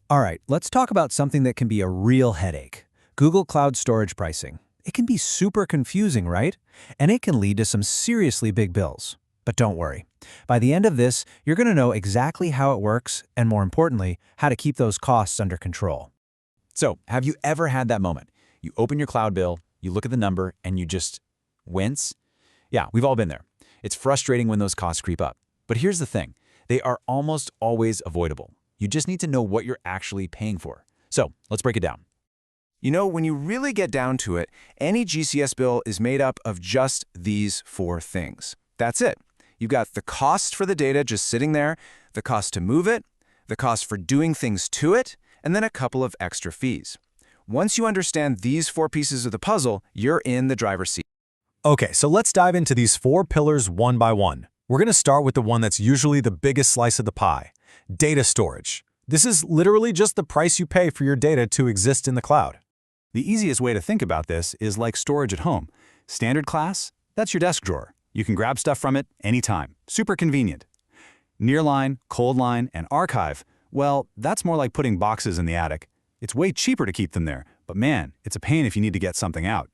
All right, let's talk about something that can be a real headache. Google Cloud Storage pricing. It can be super confusing, right? And it can lead to some seriously big bills. But don't worry. By the end of this, you're going to know exactly how it works and, more importantly, how to keep those costs under control. So, have you ever had that moment? You open your cloud bill, you look at the number, and you just wince? Yeah, we've all been there. It's frustrating when those costs creep up. But here's the thing. They are almost always avoidable. You just need to know what you're actually paying for. So, let's break it down. You know, when you really get down to it, any GCS bill is made up of just these four things. That's it. You've got the cost for the data just sitting there, the cost to move it, the cost for doing things to it, and then a couple of extra fees. Once you understand these four pieces of the puzzle, you're in the driver's seat. Okay, so let's dive into these four pillars one by one. We're going to start with the one that's usually the biggest slice of the pie, data storage. This is literally just the price you pay for your data to exist in the cloud. The easiest way to think about this is like storage at home. Standard class, that's your desk drawer. You can grab stuff from it anytime. Super convenient. Nearline, cold line, and archive, well, that's more like putting boxes in the attic. It's way cheaper to keep them there, but man, it's a pain if you need to get something out.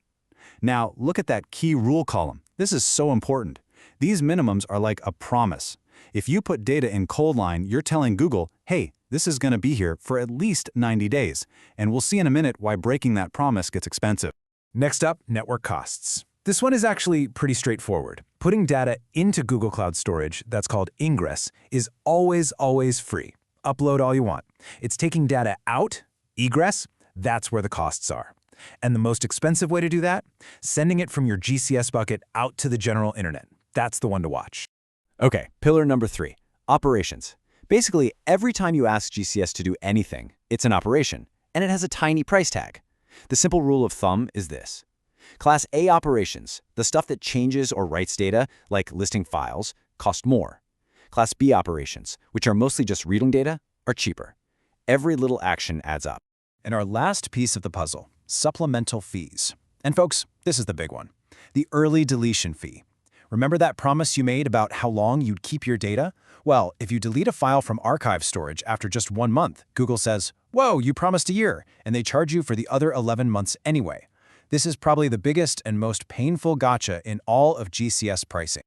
Now, look at that key rule column. This is so important. These minimums are like a promise. If you put data in cold line, you're telling Google, hey, this is going to be here for at least 90 days, and we'll see in a minute why breaking that promise gets expensive. Next up, network costs. This one is actually pretty straightforward. Putting data into Google Cloud Storage, that's called egress, is always free. Upload all you want. It's taking data out, egress, that's where the costs are. And the most expensive way to do that? Sending it from your GCS bucket out to the general internet. That's the one to watch. Okay, pillar number 3, operations. Basically, every time you ask GCS to do anything, it's an operation, and it has a tiny price tag. The simple rule of thumb is this. Class A operations, the stuff that changes or writes data, like listing files, cost more. Class B operations, which are mostly just reading data, are cheaper. Every little action adds up. And our last piece of the puzzle, supplemental fees. And folks, this is the big one. The early deletion fee. Remember that promise you made about how long you'd keep your data? Well, if you delete a file from archive storage after just 1 month, Google says, whoa, you promised a year, and they charge you for the other 11 months anyway. This is probably the biggest and most painful gotcha in all of GCS pricing.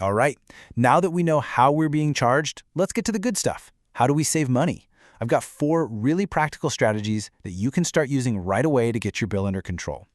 All right, now that we know how we're being charged, let's get to the good stuff. How do we save money? I've got 4 really practical strategies that you can start using right away to get your bill under control.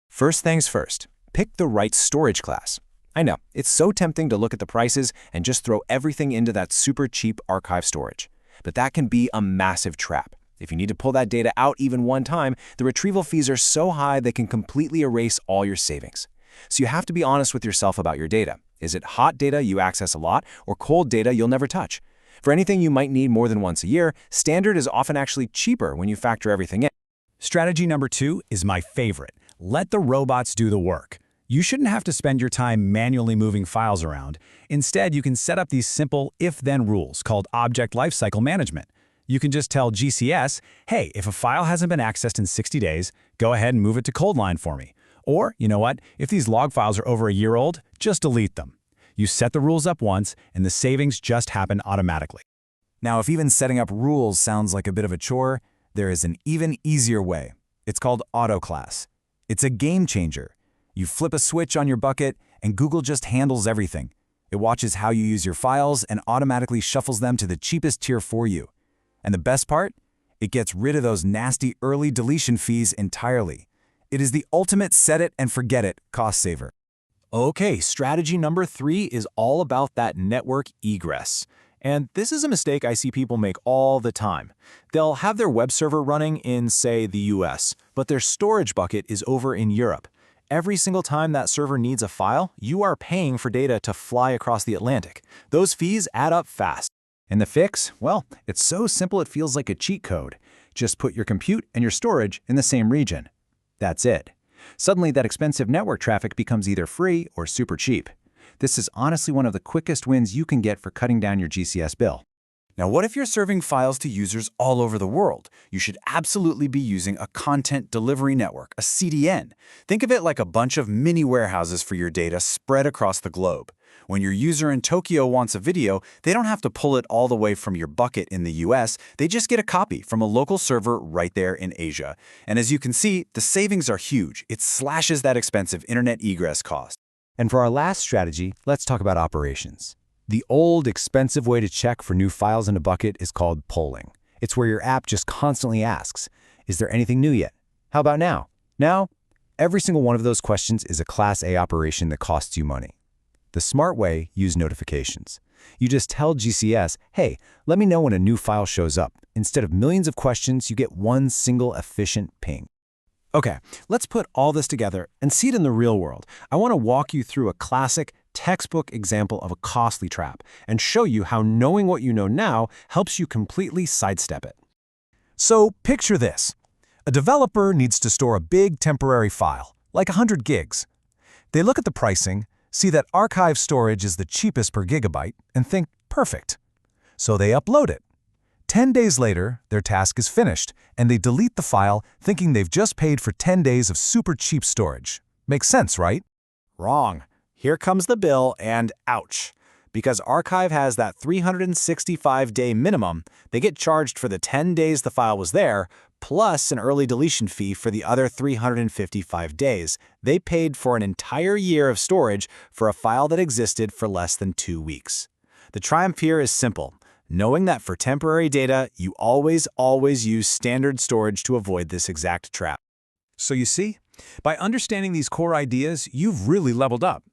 First things first, pick the right storage class. I know, it's so tempting to look at the prices and just throw everything into that super cheap archive storage. But that can be a massive trap. If you need to pull that data out even one time, the retrieval fees are so high they can completely erase all your savings. So you have to be honest with yourself about your data. Is it hot data you access a lot or cold data you'll never touch? For anything you might need more than once a year, standard is often actually cheaper when you factor everything in. Strategy number 2 is my favorite. Let the robots do the work. You shouldn't have to spend your time manually moving files around. Instead, you can set up these simple if-then rules called object lifecycle management. You can just tell GCS, hey, if a file hasn't been accessed in 60 days, go ahead and move it to cold line for me. Or, you know what, if these log files are over a year old, just delete them. You set the rules up once, and the savings just happen automatically. Now, if even setting up rules sounds like a bit of a chore, there is an even easier way. It's called Autoclass. It's a game changer. You flip a switch on your bucket, and Google just handles everything. It watches how you use your files and automatically shuffles them to the cheapest tier for you. And the best part? It gets rid of those nasty early deletion fees entirely. It is the ultimate set it and forget it cost saver. Okay, strategy number 3 is all about that network egress. And this is a mistake I see people make all the time. They'll have their web server running in, say, the US, but their storage bucket is over in Europe. Every single time that server needs a file, you are paying for data to fly across the Atlantic. Those fees add up fast. And the fix? Well, it's so simple it feels like a cheat code. Just put your compute and your storage in the same region. That's it. Suddenly, that expensive network traffic becomes either free or super cheap. This is honestly one of the quickest wins you can get for cutting down your GCS bill. Now, what if you're serving files to users all over the world? You should absolutely be using a content delivery network, a CDN. Think of it like a bunch of mini warehouses for your data spread across the globe. When your user in Tokyo wants a video, they don't have to pull it all the way from your bucket in the US, they just get a copy from a local server right there in Asia. And as you can see, the savings are huge. It slashes that expensive internet egress cost. And for our last strategy, let's talk about operations. The old, expensive way to check for new files in a bucket is called polling. It's where your app just constantly asks, is there anything new yet? How about now? Now? Every single one of those questions is a Class A operation that costs you money. The smart way, use notifications. You just tell GCS, hey, let me know when a new file shows up. Instead of millions of questions, you get one single efficient ping. Okay, let's put all this together and see it in the real world. I want to walk you through a classic textbook example of a costly trap and show you how knowing what you know now helps you completely sidestep it. So picture this. A developer needs to store a big temporary file, like 100 gigs. They look at the pricing, see that archive storage is the cheapest per gigabyte, and think, perfect. So they upload it. 10 days later, their task is finished, and they delete the file thinking they've just paid for 10 days of super cheap storage. Makes sense, right? Wrong. Here comes the bill, and ouch. Because Archive has that 365-day minimum, they get charged for the 10 days the file was there, plus an early deletion fee for the other 355 days. They paid for an entire year of storage for a file that existed for less than 2 weeks. The triumph here is simple. Knowing that for temporary data, you always use standard storage to avoid this exact trap. So you see, by understanding these core ideas, you've really leveled up.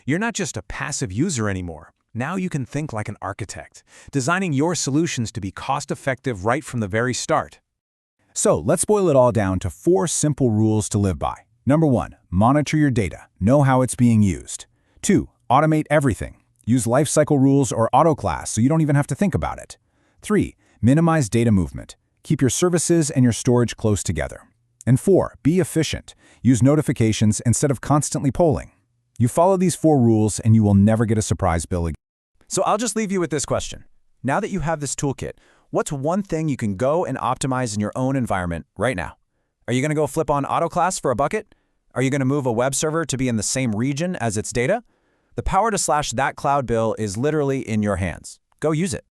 You're not just a passive user anymore. Now you can think like an architect, designing your solutions to be cost-effective right from the very start. So let's boil it all down to 4 simple rules to live by. Number 1, monitor your data. Know how it's being used. 2, automate everything. Use lifecycle rules or Autoclass so you don't even have to think about it. 3, minimize data movement. Keep your services and your storage close together. And 4, be efficient. Use notifications instead of constantly polling. You follow these 4 rules and you will never get a surprise bill again. So I'll just leave you with this question. Now that you have this toolkit, what's one thing you can go and optimize in your own environment right now? Are you going to go flip on Autoclass for a bucket? Are you going to move a web server to be in the same region as its data? The power to slash that cloud bill is literally in your hands. Go use it.